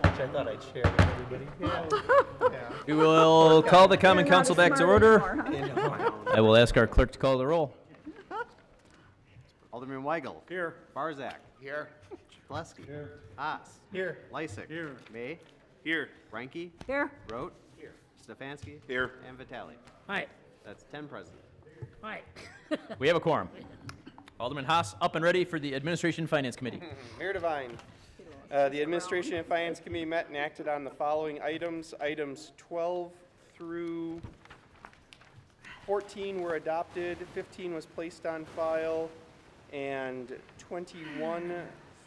I thought I'd share with everybody. Yeah. We will call the Common You're not Council back to smart order. anymore, huh? I will ask our clerk to call the roll. Alderman Weigel. Here. Barzak. Here. Chapleski. Here. Haas. Here. Lysick. Here. May. Here. Ranky. Here. Rote. Here. Stefanski. Here. And Vitale. Hi. That's 10 present. Hi. We have a quorum. Alderman Haas, up and ready for the Administration and Finance Committee. Mayor Devine, the Administration and Finance Committee met and acted on the following items. Items 12 through 14 were adopted, 15 was placed on file, and 21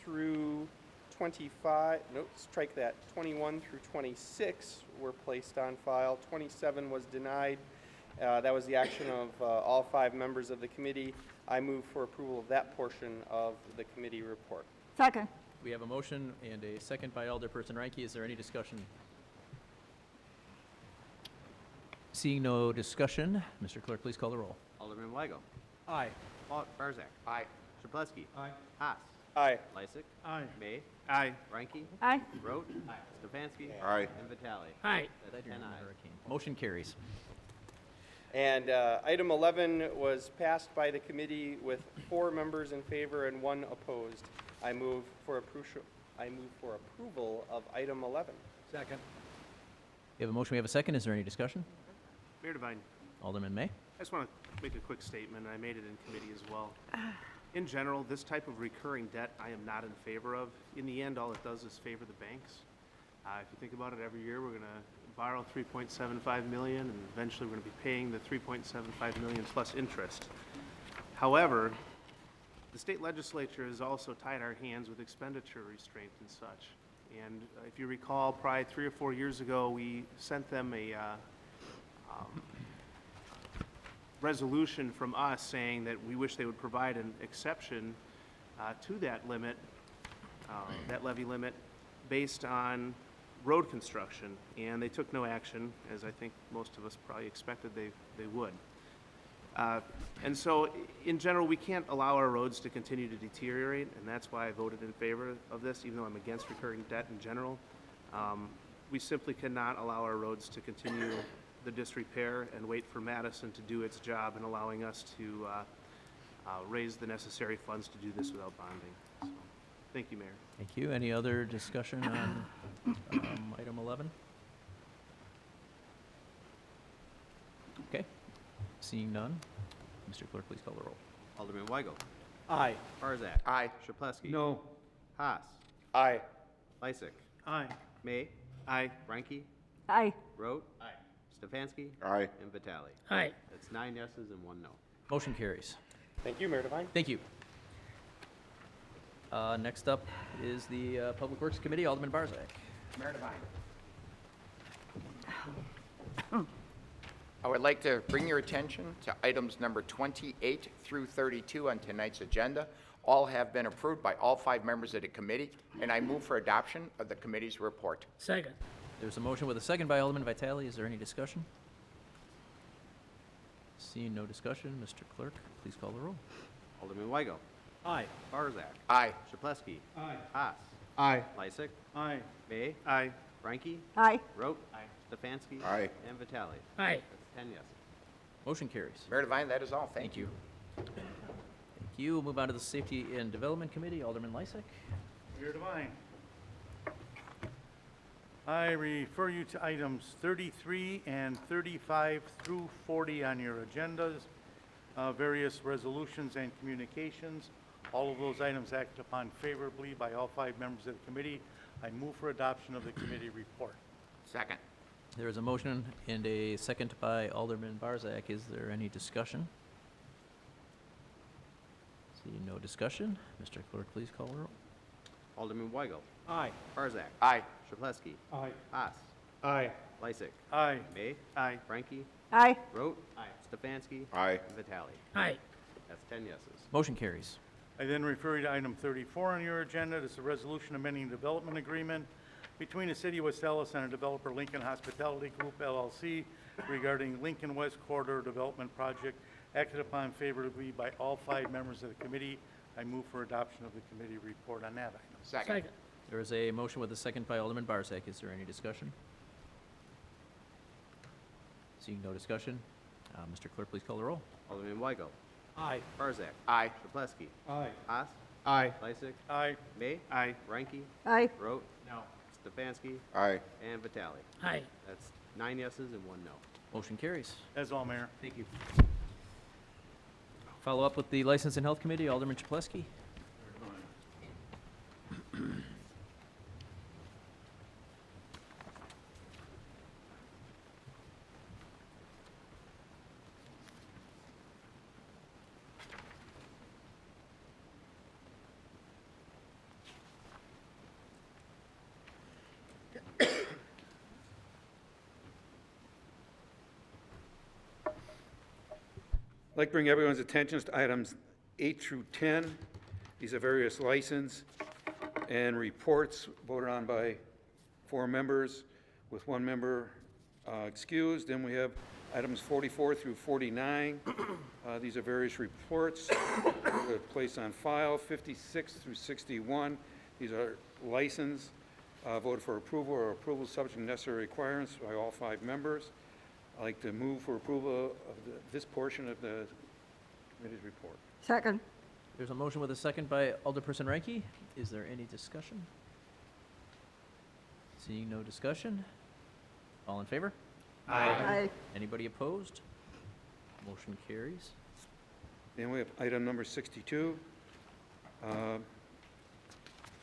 through 25, nope, strike that, 21 through 26 were placed on file, 27 was denied. That was the action of all 5 members of the committee. I move for approval of that portion of the committee report. Second. We have a motion and a second by Alderperson Reinke. Is there any discussion? Seeing no discussion, Mr. Clerk, please call the roll. Alderman Weigel. Aye. Barzak. Aye. Chapleski. Aye. Haas. Aye. Lysick. Aye. May. Aye. Ranky. Aye. Rote. Stefanski. Aye. And Vitale. Hi. That's 10 ayes. Motion carries. And item 11 was passed by the committee with 4 members in favor and 1 opposed. I move for approval of item 11. Second. We have a motion, we have a second. Is there any discussion? Mayor Devine, Alderman May? I just want to make a quick statement. I made it in committee as well. In general, this type of recurring debt I am not in favor of. In the end, all it does is favor the banks. If you think about it, every year we're going to borrow $3.75 million, and eventually we're going to be paying the $3.75 million plus interest. However, the state legislature has also tied our hands with expenditure restraint and such. And if you recall, probably 3 or 4 years ago, we sent them a resolution from us saying that we wish they would provide an exception to that limit, that levy limit, based on road construction, and they took no action, as I think most of us probably expected they would. And so, in general, we can't allow our roads to continue to deteriorate, and that's why I voted in favor of this, even though I'm against recurring debt in general. We simply cannot allow our roads to continue the disrepair and wait for Madison to do its job in allowing us to raise the necessary funds to do this without bonding. So, thank you, Mayor. Thank you. Any other discussion on item 11? Okay. Seeing none, Mr. Clerk, please call the roll. Alderman Weigel. Aye. Barzak. Aye. Chapleski. No. Haas. Aye. Lysick. Aye. May. Aye. Ranky. Aye. Rote. Stefanski. Aye. And Vitale. Hi. That's 9 yeses and 1 no. Motion carries. Thank you, Mayor Devine. Thank you. Next up is the Public Works Committee, Alderman Barzak. Mayor Devine. I would like to bring your attention to items number 28 through 32 on tonight's agenda. All have been approved by all 5 members of the committee, and I move for adoption of the committee's report. Second. There's a motion with a second by Alderman Vitale. Is there any discussion? Seeing no discussion, Mr. Clerk, please call the roll. Alderman Weigel. Aye. Barzak. Aye. Chapleski. Aye. Haas. Aye. Lysick. Aye. May. Aye. Ranky. Aye. Rote. Stefanski. Aye. And Vitale. Hi. That's 10 yeses. Motion carries. Mayor Devine, that is all. Thank you. Thank you. We'll move on to the Safety and Development Committee, Alderman Lysick. Mayor Devine, I refer you to items 33 and 35 through 40 on your agendas, various resolutions and communications. All of those items acted upon favorably by all 5 members of the committee. I move for adoption of the committee report. Second. There is a motion and a second by Alderman Barzak. Is there any discussion? Seeing no discussion, Mr. Clerk, please call the roll. Alderman Weigel. Aye. Barzak. Aye. Chapleski. Aye. Haas. Aye. Lysick. Aye. May. Aye. Ranky. Aye. Rote. Stefanski. Aye. And Vitale. Hi. That's 10 yeses. Motion carries. I then refer you to item 34 on your agenda. This is a resolution amending the development agreement between the City of West Allis and a developer, Lincoln Hospitality Group, LLC, regarding Lincoln West Corridor Development Project, acted upon favorably by all 5 members of the committee. I move for adoption of the committee report on that item. Second. Second. There is a motion with a second by Alderman Barzak. Is there any discussion? Seeing no discussion, Mr. Clerk, please call the roll. Alderman Weigel. Aye. Barzak. Aye. Chapletsky. Aye. Haas. Aye. Lysick. Aye. May. Aye. Ranky. Aye. Rote. No. Stefanski. Aye. And Vitale. Aye. That's 9 yeses and 1 no. Motion carries. That's all, Mayor. Thank you. Follow up with the License and Health Committee, Alderman Chapletsky. I'd like to bring everyone's attention to items 8 through 10. These are various license and reports voted on by 4 members, with 1 member excused. Then we have items 44 through 49. These are various reports placed on file. 56 through 61. These are license voted for approval or approval subject to necessary requirements by all 5 members. I'd like to move for approval of this portion of the committee's report. Second. There's a motion with a second by Alderperson Ranky. Is there any discussion? Seeing no discussion, all in favor? Aye. Anybody opposed? Motion carries. Then we have item number 62.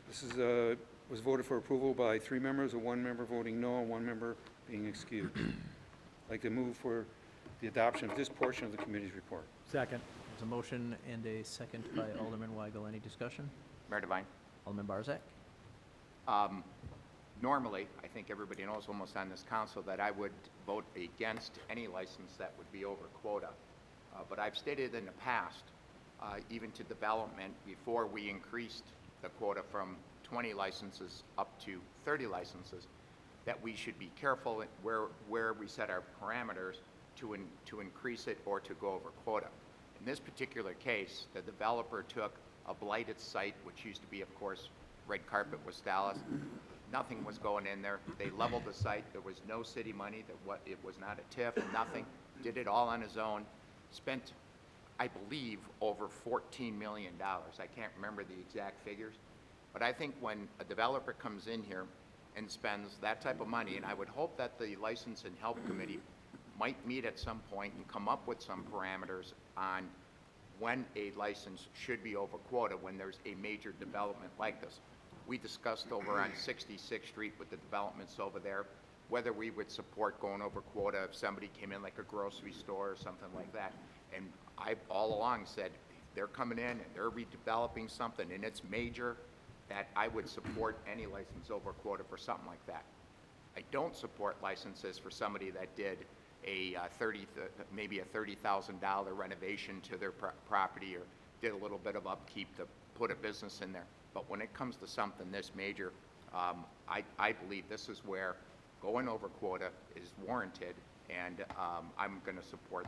This is, was voted for approval by 3 members, with 1 member voting no and 1 member being excused. I'd like to move for the adoption of this portion of the committee's report. Second. There's a motion and a second by Alderman Weigel. Any discussion? Mayor Devine? Alderman Barzak? Normally, I think everybody knows almost on this council that I would vote against any license that would be over quota. But I've stated in the past, even to development, before we increased the quota from 20 licenses up to 30 licenses, that we should be careful where we set our parameters to increase it or to go over quota. In this particular case, the developer took a blighted site, which used to be, of course, red carpet was Allis. Nothing was going in there. They leveled the site. There was no city money. It was not a TIF, nothing. Did it all on his own. Spent, I believe, over $14 million. I can't remember the exact figures. But I think when a developer comes in here and spends that type of money, and I would hope that the License and Health Committee might meet at some point and come up with some parameters on when a license should be over quota when there's a major development like this. We discussed over on 66th Street with the developments over there, whether we would support going over quota if somebody came in like a grocery store or something like that. And I've all along said, they're coming in and they're redeveloping something and it's major, that I would support any license over quota for something like that. I don't support licenses for somebody that did a maybe a $30,000 renovation to their property or did a little bit of upkeep to put a business in there. But when it comes to something this major, I believe this is where going over quota is warranted, and I'm going to support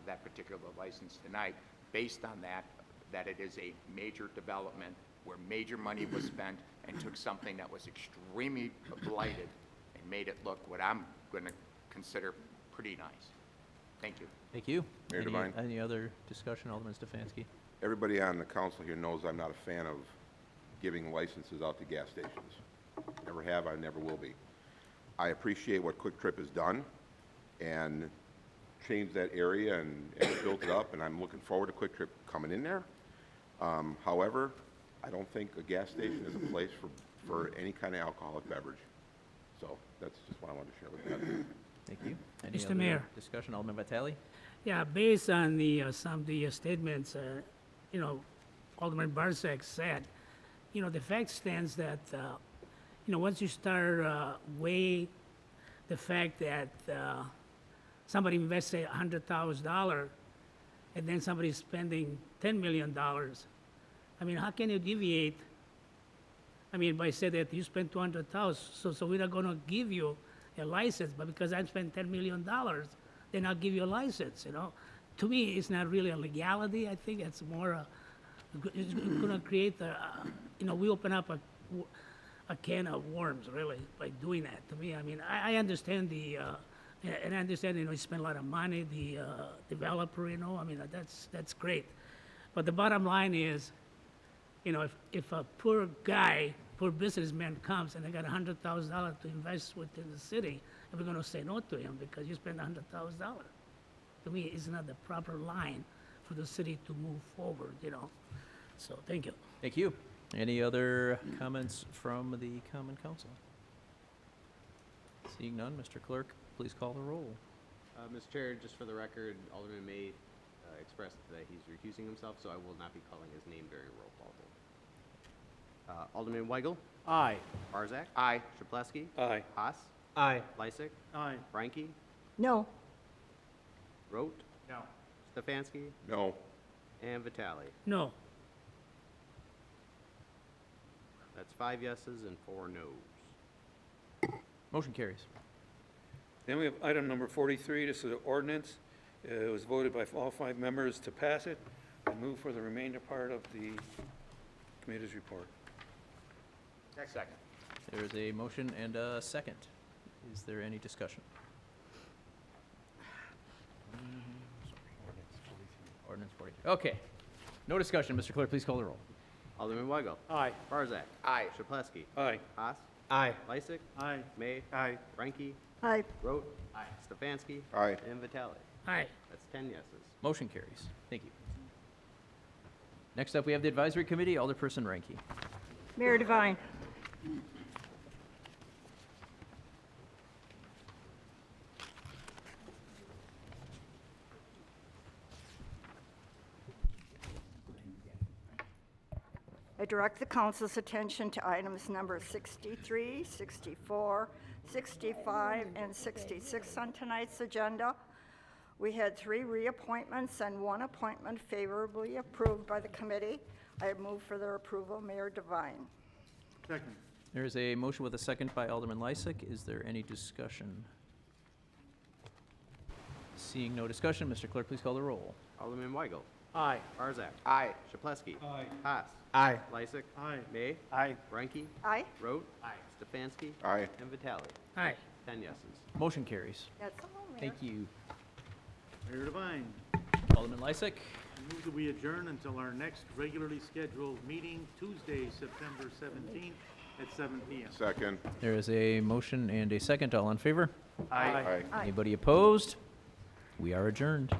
that particular license tonight based on that it is a major development where major money was spent and took something that was extremely blighted and made it look what I'm going to consider pretty nice. Thank you. Thank you. Mayor Devine? Any other discussion, Alderman Stefanski? Everybody on the council here knows I'm not a fan of giving licenses out to gas stations. Never have, I never will be. I appreciate what Quick Trip has done and changed that area and built it up, and I'm looking forward to Quick Trip coming in there. However, I don't think a gas station is a place for any kind of alcoholic beverage. So that's just what I wanted to share with that. Thank you. Any Mr. other Mayor. discussion, Alderman Vitale? Yeah, based on the, some of the statements, Alderman Barzak said, the fact stands that, once you start weigh the fact that somebody invested $100,000 and then somebody's spending $10 million, I mean, how can you deviate? I mean, by saying that you spent $200,000, so we're not going to give you a license, but because I spent $10 million, then I'll give you a license, To me, it's not really a legality. I think it's more, it's going to create we open up a can of worms, really, by doing that. To me, I mean, I understand and I understand, you spend a lot of money, the developer, I mean, that's great. But the bottom line is, if a poor businessman comes and they got $100,000 to invest within the city, and we're gonna say no to him because you spent $100,000. To me, it's not the proper line for the city to move forward, So, thank you. Thank you. Any other comments from the Common Council? Seeing none, Mr. Clerk, please call the roll. Mr. Chair, just for the record, Alderman May expressed that he's recusing himself, so I will not be calling his name during roll call vote. Alderman Weigel, Aye. Barzak, Aye. Chapletsky, Aye. Haas, Aye. Lysick, Aye. Frankie, No. Rote, No. Stefanski, No. and Vitale. No. That's 5 yeses and 4 noes. Motion carries. Then we have item number 43, this is an ordinance. It was voted by all 5 members to pass it. I move for the remainder part of the committee's report. Second. There is a motion and a second. Is there any discussion? Ordinance 43. Okay. No discussion. Mr. Clerk, please call the roll. Alderman Weigel, Aye. Barzak, Aye. Chapletsky, Aye. Haas, Aye. Lysick, Aye. May, Aye. Frankie, Aye. Rote, Stefanski, Aye. and Vitale. Aye. That's 10 yeses. Motion carries. Thank you. Next up, we have the Advisory Committee, Alderperson Ranky. Mayor Devine. I direct the council's attention to items number 63, 64, 65, and 66 on tonight's agenda. We had 3 reappointments and 1 appointment favorably approved by the committee. I move for their approval. Mayor Devine. Second. There is a motion with a second by Alderman Lysick. Is there any discussion? Seeing no discussion, Mr. Clerk, please call the roll. Alderman Weigel, Aye. Barzak, Aye. Chapletsky, Aye. Haas, Aye. Lysick, Aye. May, Aye. Frankie, Aye. Rote, Stefanski, Aye. and Vitale. Aye. 10 yeses. Motion carries. That's all, Mayor. Thank you. Mayor Devine. Alderman Lysick. I move that we adjourn until our next regularly scheduled meeting, Tuesday, September 17th at 7 p.m. Second. There is a motion and a second. All in favor? Aye. Aye. Anybody opposed? We are adjourned.